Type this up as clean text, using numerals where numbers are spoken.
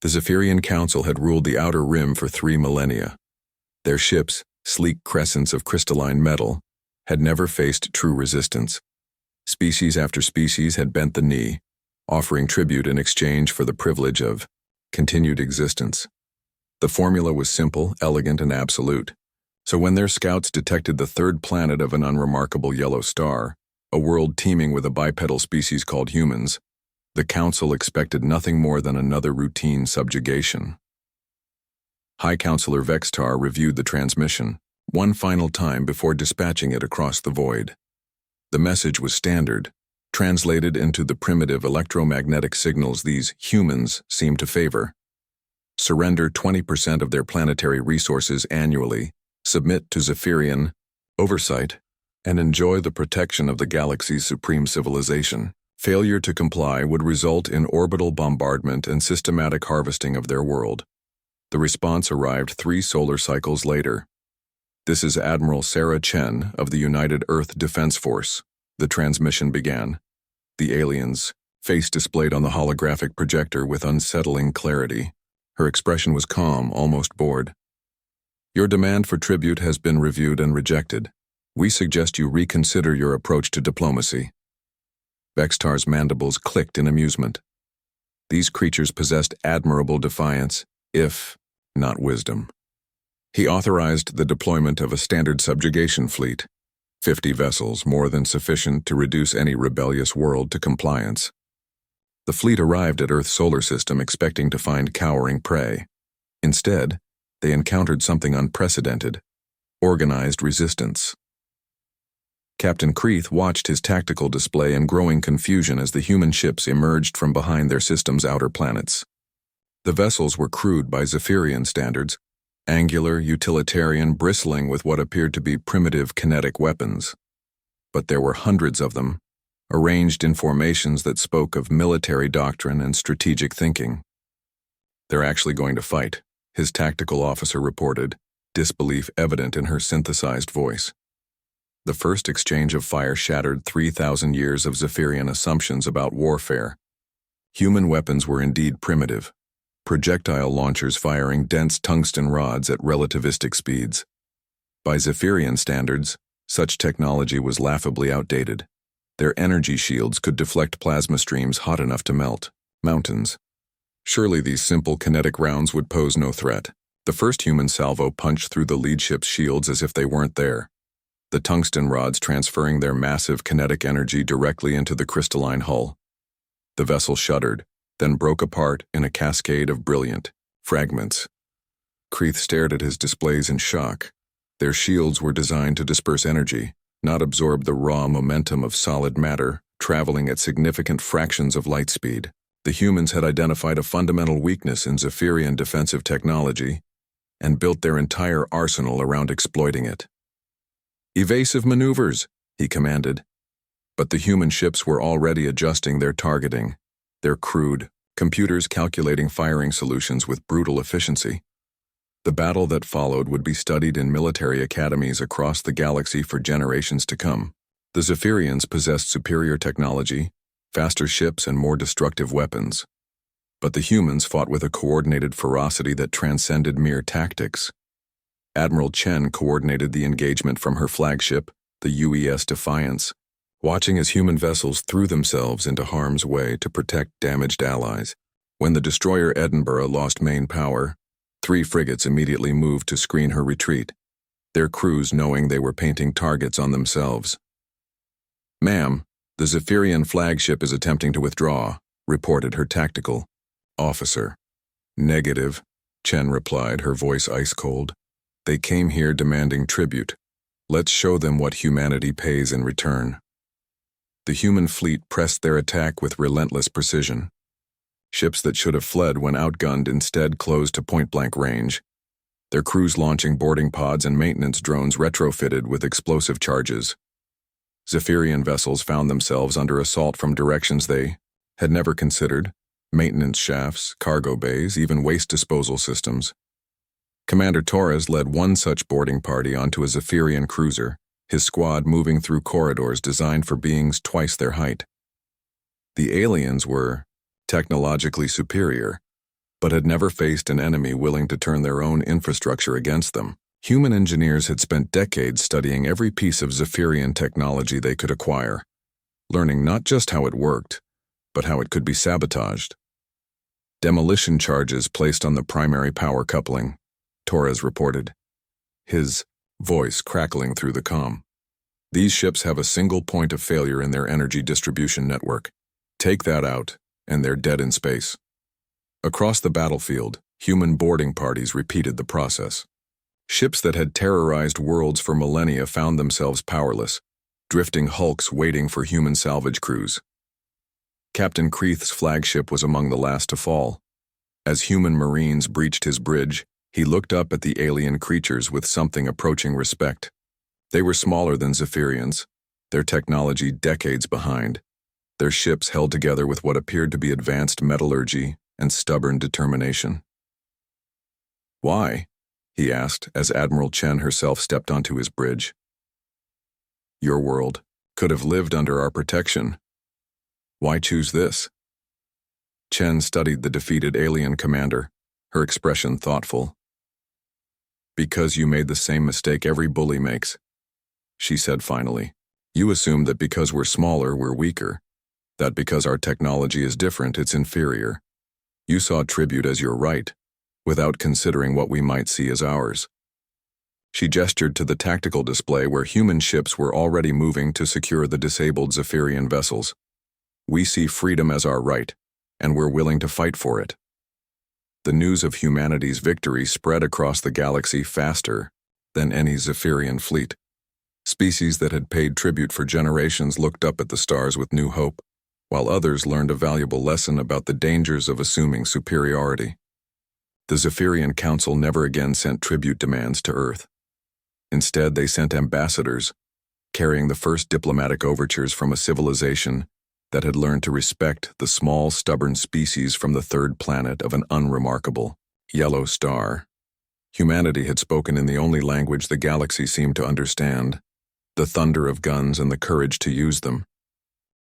The Zephyrian Council had ruled the Outer Rim for 3 millennia. Their ships, sleek crescents of crystalline metal, had never faced true resistance. Species after species had bent the knee, offering tribute in exchange for the privilege of continued existence. The formula was simple, elegant, and absolute. So when their scouts detected the third planet of an unremarkable yellow star, a world teeming with a bipedal species called humans, the Council expected nothing more than another routine subjugation. High Counselor Vextar reviewed the transmission one final time before dispatching it across the void. The message was standard, translated into the primitive electromagnetic signals these humans seemed to favor. Surrender 20% of their planetary resources annually, submit to Zephyrian oversight, and enjoy the protection of the galaxy's supreme civilization. Failure to comply would result in orbital bombardment and systematic harvesting of their world. The response arrived 3 solar cycles later. "This is Admiral Sarah Chen of the United Earth Defense Force." The transmission began. The alien's face displayed on the holographic projector with unsettling clarity. Her expression was calm, almost bored. "Your demand for tribute has been reviewed and rejected. We suggest you reconsider your approach to diplomacy." Vextar's mandibles clicked in amusement. These creatures possessed admirable defiance, if not wisdom. He authorized the deployment of a standard subjugation fleet, 50 vessels, more than sufficient to reduce any rebellious world to compliance. The fleet arrived at Earth's solar system expecting to find cowering prey. Instead, they encountered something unprecedented: organized resistance. Captain Kreeth watched his tactical display in growing confusion as the human ships emerged from behind their system's outer planets. The vessels were crude by Zephyrian standards, angular, utilitarian, bristling with what appeared to be primitive kinetic weapons. But there were hundreds of them, arranged in formations that spoke of military doctrine and strategic thinking. "They're actually going to fight," his tactical officer reported, disbelief evident in her synthesized voice. The first exchange of fire shattered 3,000 years of Zephyrian assumptions about warfare. Human weapons were indeed primitive, projectile launchers firing dense tungsten rods at relativistic speeds. By Zephyrian standards, such technology was laughably outdated. Their energy shields could deflect plasma streams hot enough to melt mountains. Surely these simple kinetic rounds would pose no threat. The first human salvo punched through the lead ship's shields as if they weren't there, the tungsten rods transferring their massive kinetic energy directly into the crystalline hull. The vessel shuddered, then broke apart in a cascade of brilliant fragments. Kreeth stared at his displays in shock. Their shields were designed to disperse energy, not absorb the raw momentum of solid matter, traveling at significant fractions of light speed. The humans had identified a fundamental weakness in Zephyrian defensive technology and built their entire arsenal around exploiting it. "Evasive maneuvers," he commanded. But the human ships were already adjusting their targeting, their crude computers calculating firing solutions with brutal efficiency. The battle that followed would be studied in military academies across the galaxy for generations to come. The Zephyrians possessed superior technology, faster ships, and more destructive weapons. But the humans fought with a coordinated ferocity that transcended mere tactics. Admiral Chen coordinated the engagement from her flagship, the UES Defiance, watching as human vessels threw themselves into harm's way to protect damaged allies. When the destroyer Edinburgh lost main power, 3 frigates immediately moved to screen her retreat, their crews knowing they were painting targets on themselves. "Ma'am, the Zephyrian flagship is attempting to withdraw," reported her tactical officer. "Negative," Chen replied, her voice ice-cold. "They came here demanding tribute. Let's show them what humanity pays in return." The human fleet pressed their attack with relentless precision. Ships that should have fled when outgunned instead closed to point-blank range, their crews launching boarding pods and maintenance drones retrofitted with explosive charges. Zephyrian vessels found themselves under assault from directions they had never considered: maintenance shafts, cargo bays, even waste disposal systems. Commander Torres led one such boarding party onto a Zephyrian cruiser, his squad moving through corridors designed for beings twice their height. The aliens were technologically superior, but had never faced an enemy willing to turn their own infrastructure against them. Human engineers had spent decades studying every piece of Zephyrian technology they could acquire, learning not just how it worked, but how it could be sabotaged. Demolition charges placed on the primary power coupling, Torres reported, his voice crackling through the comm. These ships have a single point of failure in their energy distribution network. Take that out, and they're dead in space. Across the battlefield, human boarding parties repeated the process. Ships that had terrorized worlds for millennia found themselves powerless, drifting hulks waiting for human salvage crews. Captain Creeth's flagship was among the last to fall. As human marines breached his bridge, he looked up at the alien creatures with something approaching respect. They were smaller than Zephyrians, their technology decades behind, their ships held together with what appeared to be advanced metallurgy and stubborn determination. "Why?" he asked as Admiral Chen herself stepped onto his bridge. "Your world could have lived under our protection. Why choose this?" Chen studied the defeated alien commander, her expression thoughtful. "Because you made the same mistake every bully makes," she said finally. "You assume that because we're smaller, we're weaker, that because our technology is different, it's inferior. You saw tribute as your right, without considering what we might see as ours." She gestured to the tactical display where human ships were already moving to secure the disabled Zephyrian vessels. "We see freedom as our right, and we're willing to fight for it." The news of humanity's victory spread across the galaxy faster than any Zephyrian fleet. Species that had paid tribute for generations looked up at the stars with new hope, while others learned a valuable lesson about the dangers of assuming superiority. The Zephyrian Council never again sent tribute demands to Earth. Instead, they sent ambassadors, carrying the first diplomatic overtures from a civilization that had learned to respect the small, stubborn species from the third planet of an unremarkable yellow star. Humanity had spoken in the only language the galaxy seemed to understand, the thunder of guns and the courage to use them.